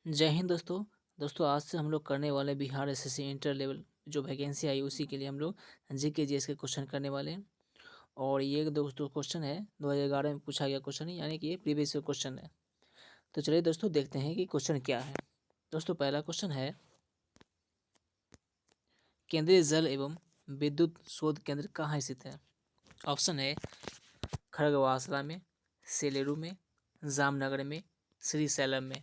जय हिंद दोस्तों। आज से हम लोग करने वाले बिहार एसएससी इंटर लेवल जो वैकेंसी आई उसी के लिए हम लोग जीके जीएस के क्वेश्चन करने वाले हैं। और ये दोस्तों क्वेश्चन है 2011 में पूछा गया क्वेश्चन है, यानी कि ये प्रीवियस क्वेश्चन है। तो चलिए दोस्तों देखते हैं कि क्वेश्चन क्या है। दोस्तों पहला क्वेश्चन है, केंद्रीय जल एवं विद्युत शोध केंद्र कहाँ स्थित है। ऑप्शन है खड़गवासला में, सेलेरू में, जामनगर में, श्रीशैलम में।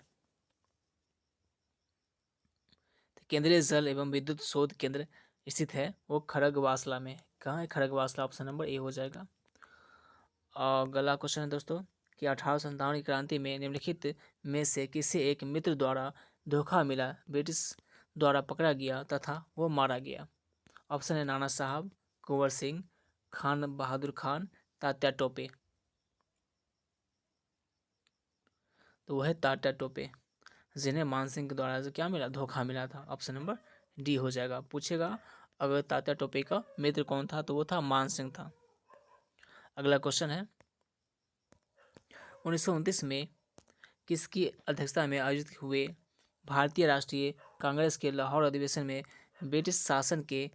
केंद्रीय जल एवं विद्युत शोध केंद्र स्थित है वो खड़गवासला में। कहाँ है खड़गवासला, ऑप्शन नंबर ए हो जाएगा। अगला क्वेश्चन है दोस्तों कि 1857 की क्रांति में निम्नलिखित में से किसी एक मित्र द्वारा धोखा मिला ब्रिटिश द्वारा पकड़ा गया तथा वो मारा गया। ऑप्शन है नाना साहब, कुंवर सिंह, खान बहादुर खान, तात्या टोपे। तो वह है तात्या टोपे, जिन्हें मानसिंह के द्वारा क्या मिला, धोखा मिला था। ऑप्शन नंबर डी हो जाएगा। पूछेगा अगर तात्या टोपे का मित्र कौन था, तो वो था मानसिंह था। अगला क्वेश्चन है, 1929 में किसकी अध्यक्षता में आयोजित हुए भारतीय राष्ट्रीय कांग्रेस के लाहौर अधिवेशन में ब्रिटिश शासन के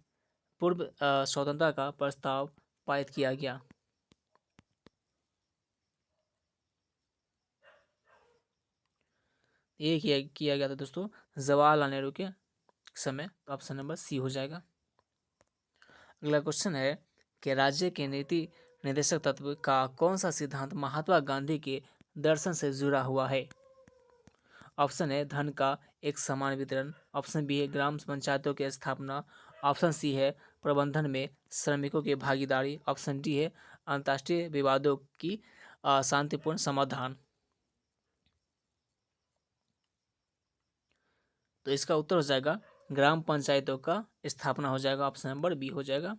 पूर्व स्वतंत्रता का प्रस्ताव पारित किया गया। ये किया गया था दोस्तों जवाहरलाल नेहरू के समय। तो ऑप्शन नंबर सी हो जाएगा। अगला क्वेश्चन है कि राज्य के नीति निर्देशक तत्व का कौन सा सिद्धांत महात्मा गांधी के दर्शन से जुड़ा हुआ है। ऑप्शन है धन का एक समान वितरण, ऑप्शन बी है ग्राम पंचायतों की स्थापना, ऑप्शन सी है प्रबंधन में श्रमिकों की भागीदारी, ऑप्शन डी है अंतर्राष्ट्रीय विवादों की शांतिपूर्ण समाधान। तो इसका उत्तर हो जाएगा ग्राम पंचायतों का स्थापना हो जाएगा। ऑप्शन नंबर बी हो जाएगा।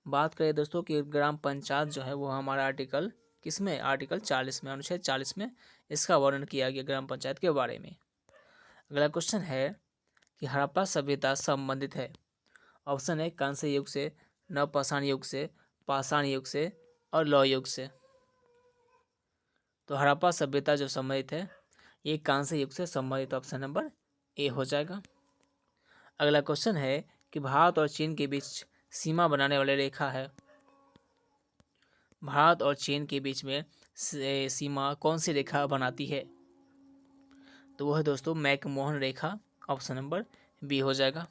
बात करें दोस्तों कि ग्राम पंचायत जो है वो हमारा आर्टिकल किसमें, आर्टिकल 40 में, अनुच्छेद 40 में इसका वर्णन किया गया ग्राम पंचायत के बारे में। अगला क्वेश्चन है कि हड़प्पा सभ्यता संबंधित है। ऑप्शन है कांस्य युग से, नवपाषाण युग से, पाषाण युग से और लौह युग से। तो हड़प्पा सभ्यता जो संबंधित है ये कांस्य युग से संबंधित, ऑप्शन नंबर ए हो जाएगा। अगला क्वेश्चन है कि भारत और चीन के बीच सीमा बनाने वाली रेखा है। भारत और चीन के बीच में सीमा कौन सी रेखा बनाती है। तो वह दोस्तों मैकमोहन रेखा, ऑप्शन नंबर बी हो जाएगा।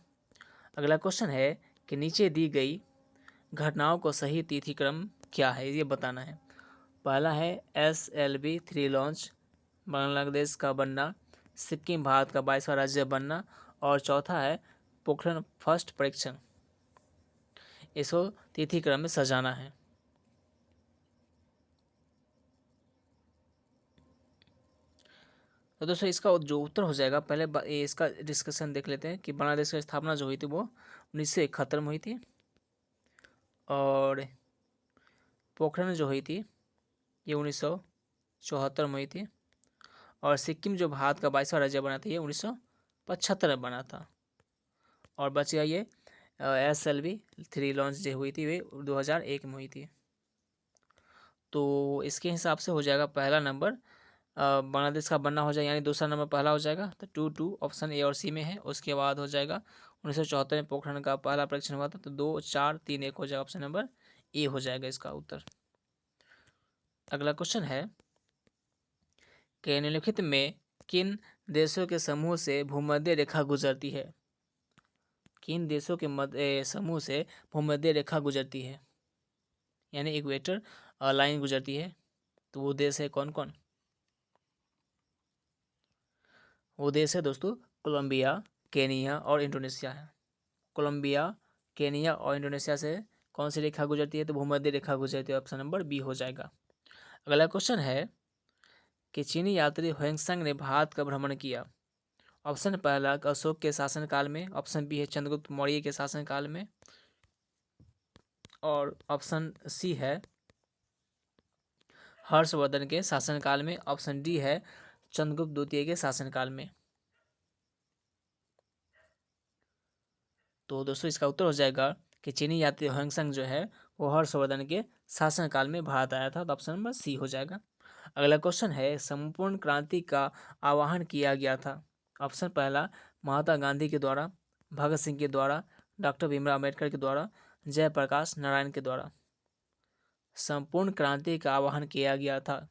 अगला क्वेश्चन है कि नीचे दी गई घटनाओं को सही तिथि क्रम क्या है, ये बताना है। पहला है SLV-3 लॉन्च, बांग्लादेश का बनना, सिक्किम भारत का 22वां राज्य बनना, और चौथा है पोखरण फर्स्ट परीक्षण। इसको तिथि क्रम में सजाना है। तो दोस्तों इसका जो उत्तर हो जाएगा, पहले इसका डिस्कशन देख लेते हैं कि बांग्लादेश की स्थापना जो हुई थी वो 1971 में हुई थी, और पोखरण जो हुई थी ये 1974 में हुई थी, और सिक्किम जो भारत का 22वां राज्य बना था ये 1975 में बना था। और बच गया ये SLV-3 लॉन्च जो हुई थी वे 2001 में हुई थी। तो इसके हिसाब से हो जाएगा पहला नंबर बांग्लादेश का बनना हो जाएगा, यानी दूसरा नंबर पहला हो जाएगा। तो 2-2 ऑप्शन ए और सी में है। उसके बाद हो जाएगा 1974 में पोखरण का पहला परीक्षण हुआ था, तो 2-4-3-1 हो जाएगा, ऑप्शन नंबर ए हो जाएगा इसका उत्तर। अगला क्वेश्चन है कि निम्नलिखित में किन देशों के समूह से भूमध्य रेखा गुजरती है। किन देशों के समूह से भूमध्य रेखा गुजरती है, यानी इक्वेटर लाइन गुजरती है। तो वो देश है कौन कौन। वो देश है दोस्तों कोलंबिया, केनिया और इंडोनेशिया है। कोलंबिया, केनिया और इंडोनेशिया से कौन सी रेखा गुजरती है, तो भूमध्य रेखा गुजरती है, ऑप्शन नंबर बी हो जाएगा। अगला क्वेश्चन है कि चीनी यात्री ह्वेंगसंग ने भारत का भ्रमण किया। ऑप्शन पहला अशोक के शासनकाल में, ऑप्शन बी है चंद्रगुप्त मौर्य के शासनकाल में, और ऑप्शन सी है हर्षवर्धन के शासनकाल में, ऑप्शन डी है चंद्रगुप्त द्वितीय के शासनकाल में। तो दोस्तों इसका उत्तर हो जाएगा कि चीनी यात्री ह्वेंगसंग जो है वो हर्षवर्धन के शासनकाल में भारत आया था, तो ऑप्शन नंबर सी हो जाएगा। अगला क्वेश्चन है संपूर्ण क्रांति का आह्वान किया गया था। ऑप्शन पहला महात्मा गांधी के द्वारा, भगत सिंह के द्वारा, डॉक्टर भीमराव अम्बेडकर के द्वारा, जयप्रकाश नारायण के द्वारा। संपूर्ण क्रांति का आह्वान किया गया था,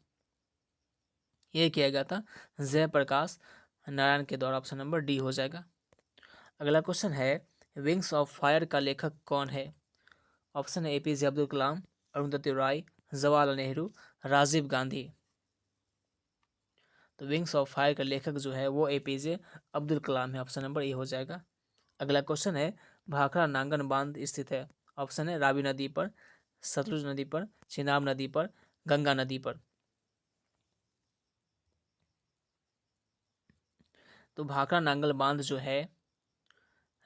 ये किया गया था जयप्रकाश नारायण के द्वारा। ऑप्शन नंबर डी हो जाएगा। अगला क्वेश्चन है विंग्स ऑफ फायर का लेखक कौन है? ऑप्शन है एपीजे अब्दुल कलाम, अरुंधति रॉय, जवाहरलाल नेहरू, राजीव गांधी। तो विंग्स ऑफ फायर का लेखक जो है वो एपीजे अब्दुल कलाम है। ऑप्शन नंबर ए हो जाएगा। अगला क्वेश्चन है भाखड़ा नांगन बांध स्थित है? ऑप्शन है रावी नदी पर, सतलुज नदी पर, चिनाब नदी पर, गंगा नदी पर। तो भाखड़ा नांगल बांध जो है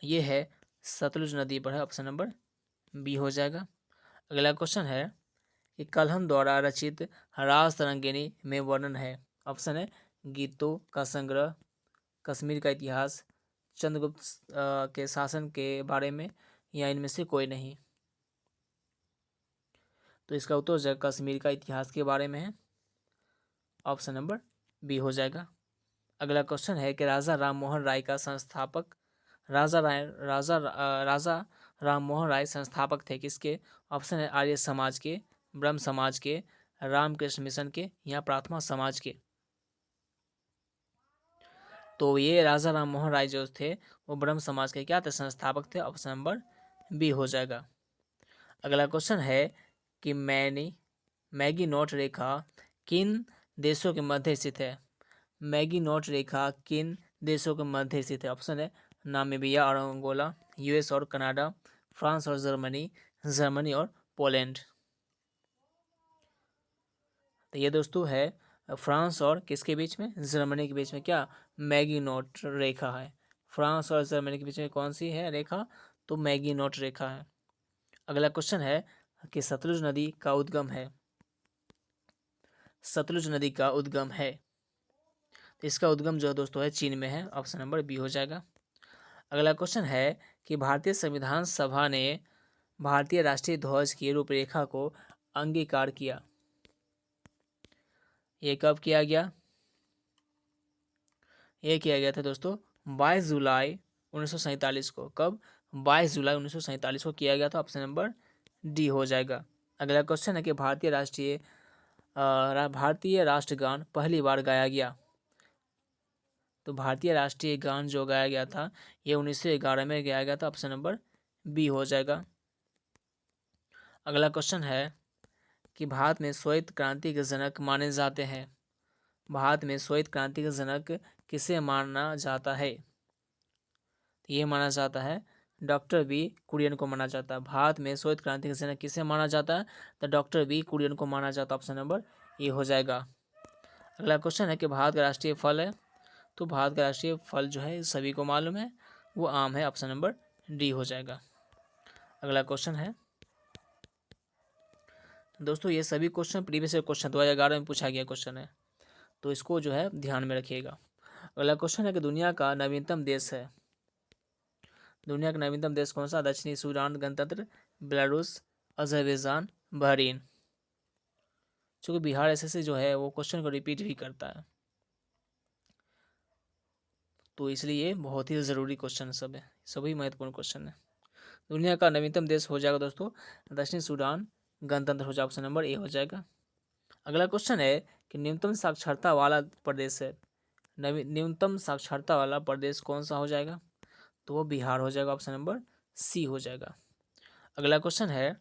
ये है सतलुज नदी पर है। ऑप्शन नंबर बी हो जाएगा। अगला क्वेश्चन है कि कलहन द्वारा रचित राज तरंगिणी में वर्णन है? ऑप्शन है गीतों का संग्रह, कश्मीर का इतिहास, चंद्रगुप्त के शासन के बारे में, या इनमें से कोई नहीं। तो इसका उत्तर हो जाएगा कश्मीर का इतिहास के बारे में है। ऑप्शन नंबर बी हो जाएगा। अगला क्वेश्चन है कि राजा राम मोहन राय का संस्थापक, राजा राम मोहन राय संस्थापक थे किसके? ऑप्शन है आर्य समाज के, ब्रह्म समाज के, रामकृष्ण मिशन के, या प्रार्थना समाज के। तो ये राजा राम मोहन राय जो थे वो ब्रह्म समाज के क्या थे? संस्थापक थे। ऑप्शन नंबर बी हो जाएगा। अगला क्वेश्चन है कि मैगी नोट रेखा किन देशों के मध्य स्थित है? मैगी नोट रेखा किन देशों के मध्य स्थित है? ऑप्शन है नामीबिया और अंगोला, यूएस और कनाडा, फ्रांस और जर्मनी और पोलैंड। तो ये दोस्तों है फ्रांस और किसके बीच में? जर्मनी के बीच में क्या मैगी नोट रेखा है। फ्रांस और जर्मनी के बीच में कौन सी है रेखा? तो मैगी नोट रेखा है। अगला क्वेश्चन है कि सतलुज नदी का उद्गम है? सतलुज नदी का उद्गम है, तो इसका उद्गम जो दोस्तों है चीन में है। ऑप्शन नंबर बी हो जाएगा। अगला क्वेश्चन है कि भारतीय संविधान सभा ने भारतीय राष्ट्रीय ध्वज की रूपरेखा को अंगीकार किया, ये कब किया गया? ये किया गया था दोस्तों 22 जुलाई 1947 को। कब? 22 जुलाई 1947 को किया गया था। ऑप्शन नंबर डी हो जाएगा। अगला क्वेश्चन है कि भारतीय राष्ट्रगान पहली बार गाया गया? तो भारतीय राष्ट्रीय गान जो गाया गया था ये 1911 में गाया गया था। ऑप्शन नंबर बी हो जाएगा। अगला क्वेश्चन है कि भारत में श्वेत क्रांति के जनक माने जाते हैं? भारत में श्वेत क्रांति का जनक किसे माना जाता है? ये माना जाता है डॉक्टर बी कुरियन को माना जाता है। भारत में श्वेत क्रांति का जनक किसे माना जाता है? तो डॉक्टर बी कुरियन को माना जाता है। ऑप्शन नंबर ए हो जाएगा। अगला क्वेश्चन है कि भारत का राष्ट्रीय फल है? तो भारत का राष्ट्रीय फल जो है सभी को मालूम है, वो आम है। ऑप्शन नंबर डी हो जाएगा। अगला क्वेश्चन है दोस्तों, ये सभी क्वेश्चन प्रीवियस क्वेश्चन 2011 में पूछा गया क्वेश्चन है, तो इसको जो है ध्यान में रखिएगा। अगला क्वेश्चन है कि दुनिया का नवीनतम देश है? दुनिया का नवीनतम देश कौन सा? दक्षिणी सूडान गणतंत्र, बेलारूस, अजरबैजान, बहरीन। चूंकि बिहार एसएससी जो है वो क्वेश्चन को रिपीट भी करता है, तो इसलिए बहुत ही ज़रूरी क्वेश्चन सब है, सभी महत्वपूर्ण क्वेश्चन है। दुनिया का नवीनतम देश हो जाएगा दोस्तों दक्षिण सूडान गणतंत्र हो जाएगा। ऑप्शन नंबर ए हो जाएगा। अगला क्वेश्चन है कि न्यूनतम साक्षरता वाला प्रदेश है? न्यूनतम साक्षरता वाला प्रदेश कौन सा हो जाएगा? तो वो बिहार हो जाएगा। ऑप्शन नंबर सी हो जाएगा। अगला क्वेश्चन है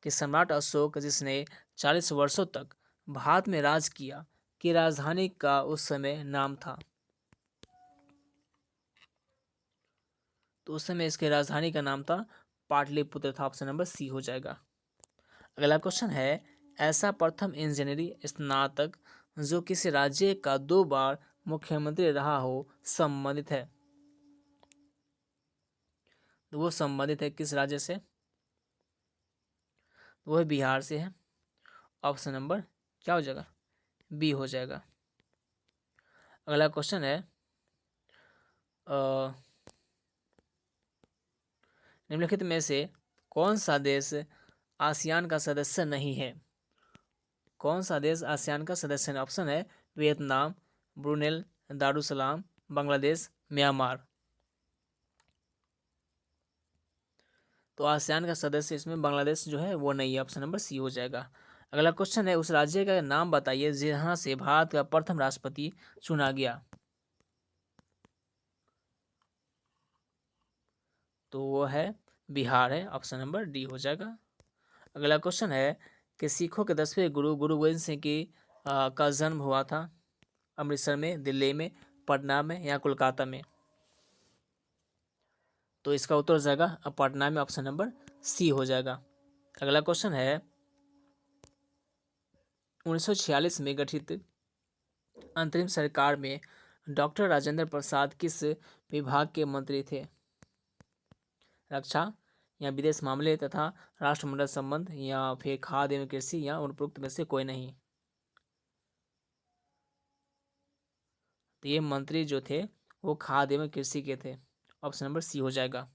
कि सम्राट अशोक जिसने 40 वर्षों तक भारत में राज किया की राजधानी का उस समय नाम था? तो उस समय इसके राजधानी का नाम था पाटलिपुत्र था। ऑप्शन नंबर सी हो जाएगा। अगला क्वेश्चन है ऐसा प्रथम इंजीनियरिंग स्नातक जो किसी राज्य का 2 बार मुख्यमंत्री रहा हो संबंधित है? तो वो संबंधित है किस राज्य से? तो वह बिहार से है। ऑप्शन नंबर क्या हो जाएगा? बी हो जाएगा। अगला क्वेश्चन है निम्नलिखित में से कौन सा देश आसियान का सदस्य नहीं है? कौन सा देश आसियान का सदस्य है? ऑप्शन है Vietnam, Brunel, Darussalam, Bangladesh, Myanmar. तो आसियान का सदस्य इसमें बांग्लादेश जो है वो नहीं है, ऑप्शन नंबर सी हो जाएगा। अगला क्वेश्चन है, उस राज्य का नाम बताइए जहां से भारत का प्रथम राष्ट्रपति चुना गया। तो वो है बिहार है, ऑप्शन नंबर डी हो जाएगा। अगला क्वेश्चन है कि सिखों के 10वें गुरु गुरु गोविंद सिंह का जन्म हुआ था अमृतसर में, दिल्ली में, पटना में या कोलकाता में। तो इसका उत्तर हो जाएगा पटना में, ऑप्शन नंबर सी हो जाएगा। अगला क्वेश्चन है 1946 में गठित अंतरिम सरकार में डॉक्टर राजेंद्र प्रसाद किस विभाग के मंत्री थे। रक्षा या विदेश मामले तथा राष्ट्रमंडल संबंध या फिर खाद्य एवं कृषि या उपरोक्त में से कोई नहीं। तो ये मंत्री जो थे वो खाद्य एवं कृषि के थे, ऑप्शन नंबर सी हो जाएगा।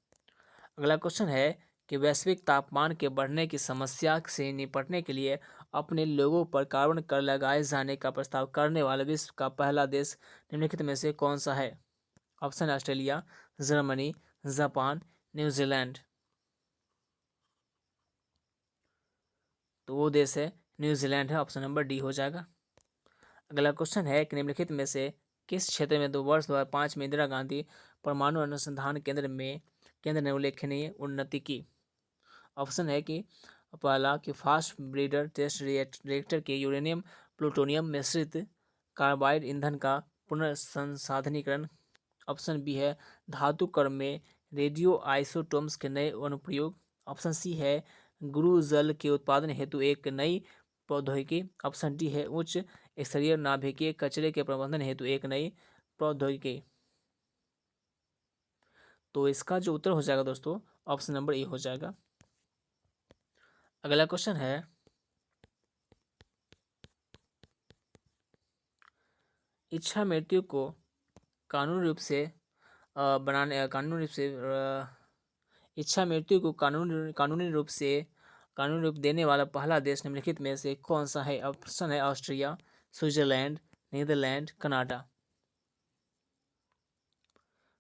अगला क्वेश्चन है कि वैश्विक तापमान के बढ़ने की समस्या से निपटने के लिए अपने लोगों पर कार्बन कर लगाए जाने का प्रस्ताव करने वाला विश्व का पहला देश निम्नलिखित में से कौन सा है। Option Australia, Germany, Japan, New Zealand. तो वो देश है न्यूजीलैंड है, ऑप्शन नंबर डी हो जाएगा। अगला क्वेश्चन है कि निम्नलिखित में से किस क्षेत्र में 2005 में इंदिरा गांधी परमाणु अनुसंधान केंद्र ने उल्लेखनीय उन्नति की। ऑप्शन है कि पहला कि फास्ट ब्रीडर टेस्ट रिएक्टर के यूरेनियम प्लूटोनियम मिश्रित कार्बाइड ईंधन का पुनर्संसाधनीकरण। ऑप्शन बी है धातु कर्म में रेडियो आइसोटोम्स के नए अनुप्रयोग। ऑप्शन सी है गुरु जल के उत्पादन हेतु एक नई प्रौद्योगिकी। ऑप्शन डी है उच्च स्तरीय नाभिकीय कचरे के प्रबंधन हेतु एक नई प्रौद्योगिकी। तो इसका जो उत्तर हो जाएगा दोस्तों ऑप्शन नंबर ए हो जाएगा। अगला क्वेश्चन है इच्छा मृत्यु को कानूनी रूप से कानूनी रूप से इच्छा मृत्यु को कानूनी रूप देने वाला पहला देश निम्नलिखित में से कौन सा है। ऑप्शन है ऑस्ट्रिया, स्विट्जरलैंड, नीदरलैंड, कनाडा।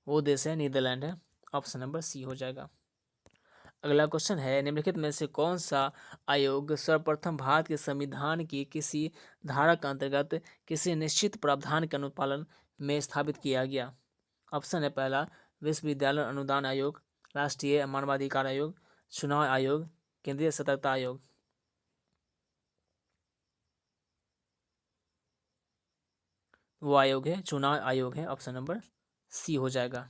वो देश है नीदरलैंड है, ऑप्शन नंबर सी हो जाएगा। अगला क्वेश्चन है निम्नलिखित में से कौन सा आयोग सर्वप्रथम भारत के संविधान की किसी धारा के अंतर्गत किसी निश्चित प्रावधान के अनुपालन में स्थापित किया गया। ऑप्शन है पहला विश्वविद्यालय अनुदान आयोग, राष्ट्रीय मानवाधिकार आयोग, चुनाव आयोग, केंद्रीय सतर्कता आयोग। वो आयोग है चुनाव आयोग है, ऑप्शन नंबर सी हो जाएगा।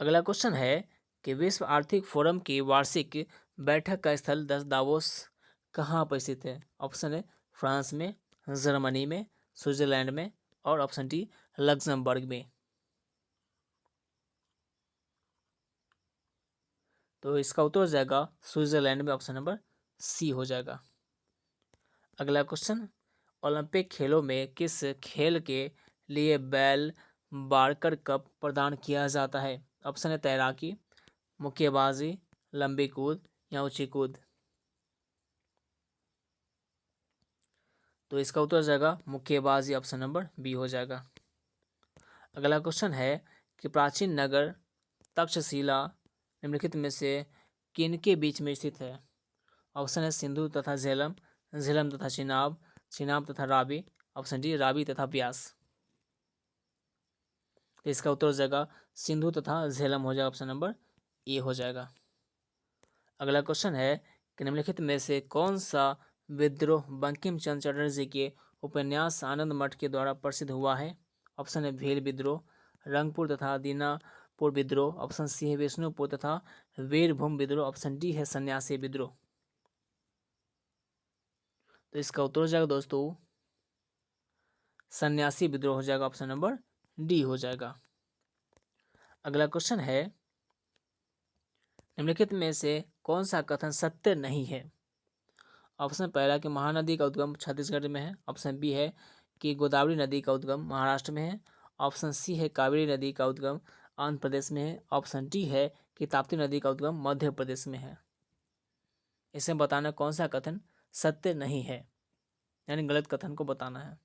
अगला क्वेश्चन है कि विश्व आर्थिक फोरम की वार्षिक बैठक का स्थल दावोस कहाँ पर स्थित है। ऑप्शन है फ्रांस में, जर्मनी में, स्विट्जरलैंड में और ऑप्शन डी लग्जमबर्ग में। तो इसका उत्तर हो जाएगा स्विट्जरलैंड में, ऑप्शन नंबर सी हो जाएगा। अगला क्वेश्चन ओलंपिक खेलों में किस खेल के लिए बेल बार्कर कप प्रदान किया जाता है। ऑप्शन है तैराकी, मुक्केबाजी, लंबी कूद या ऊंची कूद। तो इसका उत्तर हो जाएगा मुक्केबाजी, ऑप्शन नंबर बी हो जाएगा। अगला क्वेश्चन है कि प्राचीन नगर तक्षशिला निम्नलिखित में से किनके बीच में स्थित है। ऑप्शन है सिंधु तथा झेलम, झेलम तथा चिनाब, चिनाब तथा रावी। ऑप्शन डी रावी तथा ब्यास। तो इसका उत्तर हो जाएगा सिंधु तथा झेलम हो जाएगा, ऑप्शन नंबर ए हो जाएगा। अगला क्वेश्चन है कि निम्नलिखित में से कौन सा विद्रोह बंकिम चंद्र चटर्जी के उपन्यास आनंद मठ के द्वारा प्रसिद्ध हुआ है। ऑप्शन है भील विद्रोह, रंगपुर तथा दीनापुर विद्रोह। ऑप्शन सी है विष्णुपुर तथा वीरभूम विद्रोह। ऑप्शन डी है सन्यासी विद्रोह। तो इसका उत्तर हो जाएगा दोस्तों सन्यासी विद्रोह हो जाएगा, ऑप्शन नंबर डी हो जाएगा। अगला क्वेश्चन है निम्नलिखित में से कौन सा कथन सत्य नहीं है। ऑप्शन पहला कि महानदी का उद्गम छत्तीसगढ़ में है। ऑप्शन बी है कि गोदावरी नदी का उद्गम महाराष्ट्र में है। ऑप्शन सी है कावेरी नदी का उद्गम आंध्र प्रदेश में है। ऑप्शन डी है कि ताप्ती नदी का उद्गम मध्य प्रदेश में है। इसे बताना कौन सा कथन सत्य नहीं है, यानी गलत कथन को बताना है।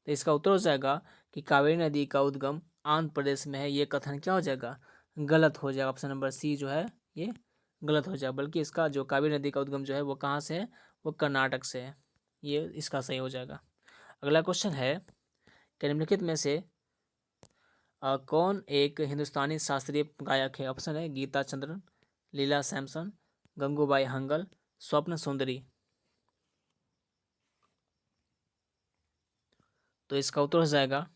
तो इसका उत्तर हो जाएगा कि कावेरी नदी का उद्गम आंध्र प्रदेश में है। ये कथन क्या हो जाएगा, गलत हो जाएगा। ऑप्शन नंबर सी जो है ये गलत हो जाएगा, बल्कि इसका जो कावेरी नदी का उद्गम जो है वो कहाँ से है, वो कर्नाटक से है। ये इसका सही हो जाएगा। अगला क्वेश्चन है कि निम्नलिखित में से कौन एक हिंदुस्तानी शास्त्रीय गायक है। ऑप्शन है गीता चंद्रन, लीला सैमसन, गंगूबाई हंगल, स्वप्न सुंदरी। तो इसका उत्तर हो जाएगा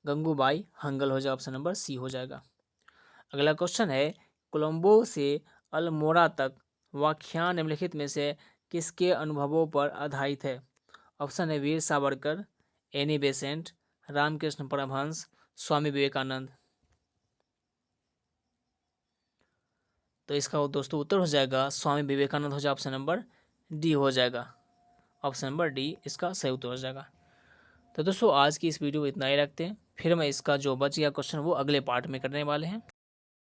गंगूबाई हंगल हो जाएगा। ऑप्शन नंबर सी हो जाएगा। अगला क्वेश्चन है कोलंबो से अल्मोड़ा तक व्याख्यान निम्नलिखित में से किसके अनुभवों पर आधारित है। ऑप्शन है वीर सावरकर, एनी बेसेंट, रामकृष्ण परमहंस, स्वामी विवेकानंद। तो इसका दोस्तों उत्तर हो जाएगा स्वामी विवेकानंद हो जाएगा। ऑप्शन नंबर डी हो जाएगा। ऑप्शन नंबर डी इसका सही उत्तर हो जाएगा। तो दोस्तों आज की इस वीडियो में इतना ही रखते हैं, फिर मैं इसका जो बच गया क्वेश्चन वो अगले पार्ट में करने वाले हैं।